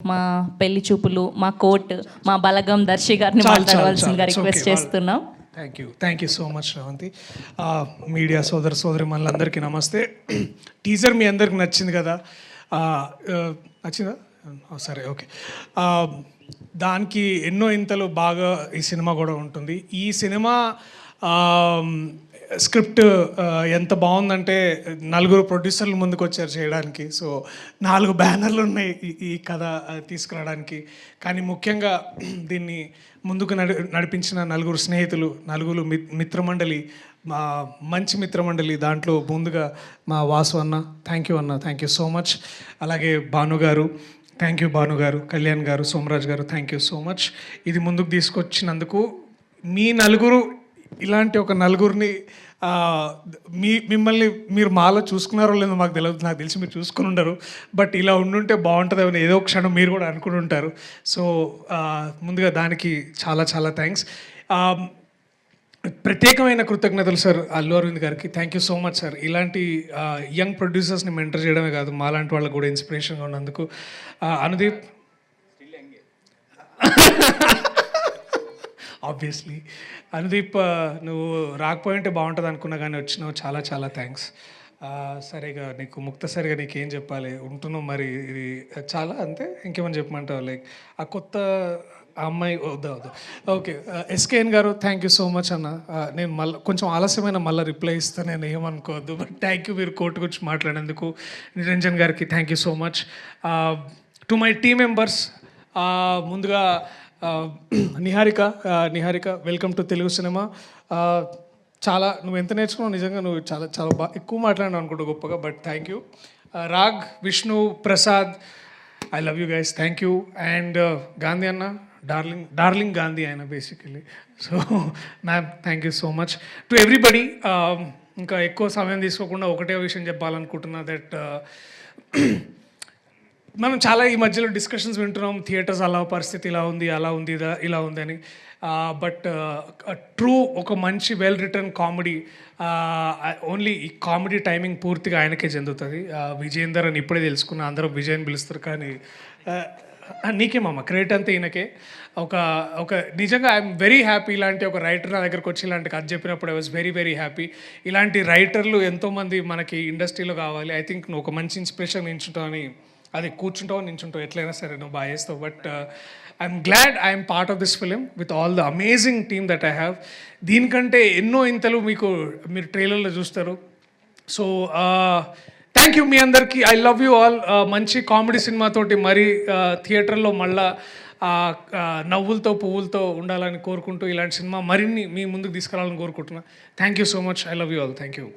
మా పెళ్లి చూపులు, మా కోర్ట్, మా బలగం దర్శి గారిని మాట్లాడవలసిందిగా రిక్వెస్ట్ చేస్తున్నాం. Thank you so much Sravanthi. Media సోదరి మనలందరికీ నమస్తే. టీజర్ మీ అందరికి నచ్చింది కదా? నచ్చిందా? సరే, ఓకే. దానికి ఎన్నో ఇంతలు బాగా ఈ సినిమా కూడా ఉంటుంది. ఈ సినిమా స్క్రిప్ట్ ఎంత బాగుందంటే నలుగురు ప్రొడ్యూసర్లు ముందుకు వచ్చారు చేయడానికి. సో 4 బ్యానర్లు ఉన్నాయి ఈ కథ తీసుకురావడానికి. కానీ ముఖ్యంగా దీన్ని ముందుకు నడిపించిన నలుగురు స్నేహితులు, నలుగురు మిత్రమండలి, మా మంచి మిత్రమండలి. దాంట్లో ముందుగా మా వాసు అన్న, థ్యాంక్ యూ సో మచ్. అలాగే భానుగారు, థ్యాంక్ యూ భానుగారు. కళ్యాణ్ గారు, సోమరాజ్ గారు, థ్యాంక్ యూ సో మచ్. ఇది ముందుకు తీసుకొచ్చినందుకు. మీ నలుగురు ఇలాంటి ఒక నలుగురిని మిమ్మల్ని మీరు మాలో చూసుకున్నారో లేదో మాకు తెలియదు. నాకు తెలిసి మీరు చూసుకుని ఉండరు. బట్ ఇలా ఉండుంటే బాగుంటుందని ఏదో క్షణం మీరు కూడా అనుకుని ఉంటారు. సో ముందుగా దానికి చాలా చాలా థ్యాంక్స్. ప్రత్యేకమైన కృతజ్ఞతలు సార్ అల్లు అరవింద్ గారికి. Thank you so much sir. ఇలాంటి యంగ్ ప్రొడ్యూసర్స్ని మెంటర్ చేయడమే కాదు, మాలాంటి వాళ్ళకు కూడా ఇన్స్పిరేషన్గా ఉన్నందుకు. అనుదీప్ ఆబ్వియస్లీ. అనుదీప్, నువ్వు రాకపోయింటే బాగుంటుంది అనుకున్నా కానీ వచ్చినావు. చాలా చాలా థ్యాంక్స్. సరిగా నీకు ముక్తసరిగా నీకేం చెప్పాలి, ఉంటున్నావు మరి. ఇది చాలా అంతే. ఇంకేమని చెప్పమంటావు? లైక్ ఆ కొత్త అమ్మాయి వద్దా? ఓకే. ఎస్కేఎన్ గారు, థ్యాంక్ యూ సో మచ్ అన్న. నేను కొంచెం ఆలస్యమైన మళ్ళీ రిప్లై ఇస్తాను, నేను ఏమనుకోవద్దు. బట్ థ్యాంక్ యూ మీరు కోర్టు గురించి మాట్లాడేందుకు. నిరంజన్ గారికి thank you so much. To my team members, ముందుగా Niharika, welcome to Telugu cinema. చాలా నువ్వు ఎంత నేర్చుకున్నావు నిజంగా. నువ్వు చాలా చాలా బాగా ఎక్కువ మాట్లాడినావు అనుకుంటా గొప్పగా. But thank you. Rag, Vishnu, Prasad, I love you guys. Thank you. And Gandhi అన్న, డార్లింగ్ గాంధీ ఆయన basically. So ma'am, thank you so much to everybody. ఇంకా ఎక్కువ సమయం తీసుకోకుండా ఒకటే విషయం చెప్పాలనుకుంటున్నా. దట్ మనం చాలా ఈ మధ్యలో డిస్కషన్స్ వింటున్నాం, థియేటర్స్ అలా పరిస్థితి ఇలా ఉంది, ఇలా ఉంది అని. బట్ ట్రూ ఒక మంచి వెల్ రిటర్న్ కామెడీ, ఓన్లీ ఈ కామెడీ టైమింగ్ పూర్తిగా ఆయనకే చెందుతుంది. విజయేందర్ అని ఇప్పుడే తెలుసుకున్నా. అందరూ విజయ్ అని పిలుస్తారు, కానీ నీకేమమ్మా క్రెడిట్ అంతా ఈయనకే. ఒక నిజంగా ఐఎమ్ వెరీ హ్యాపీ. ఇలాంటి ఒక రైటర్ నా దగ్గరకు వచ్చి ఇలాంటి కథ చెప్పినప్పుడు I was very very happy. ఇలాంటి రైటర్లు ఎంతోమంది మనకి ఇండస్ట్రీలో కావాలి. ఐ థింక్ నువ్వు ఒక మంచి ఇన్స్పిరేషన్ నించుంటావు అని. అది కూర్చుంటావు నించుంటావు ఎట్లయినా సరే నువ్వు బాగా చేస్తావు. But I'm glad I'm part of this film with all the amazing team that I have. దీనికంటే ఎన్నో ఇంతలు మీరు ట్రైలర్లో చూస్తారు. సో థ్యాంక్ యూ మీ అందరికీ. I love you all. మంచి కామెడీ సినిమాతోటి మరి థియేటర్లో మళ్ళా నవ్వులతో పువ్వులతో ఉండాలని కోరుకుంటూ ఇలాంటి సినిమా మరిన్ని మీ ముందుకు తీసుకురావాలని కోరుకుంటున్నా. Thank you so much. I love you all. Thank you.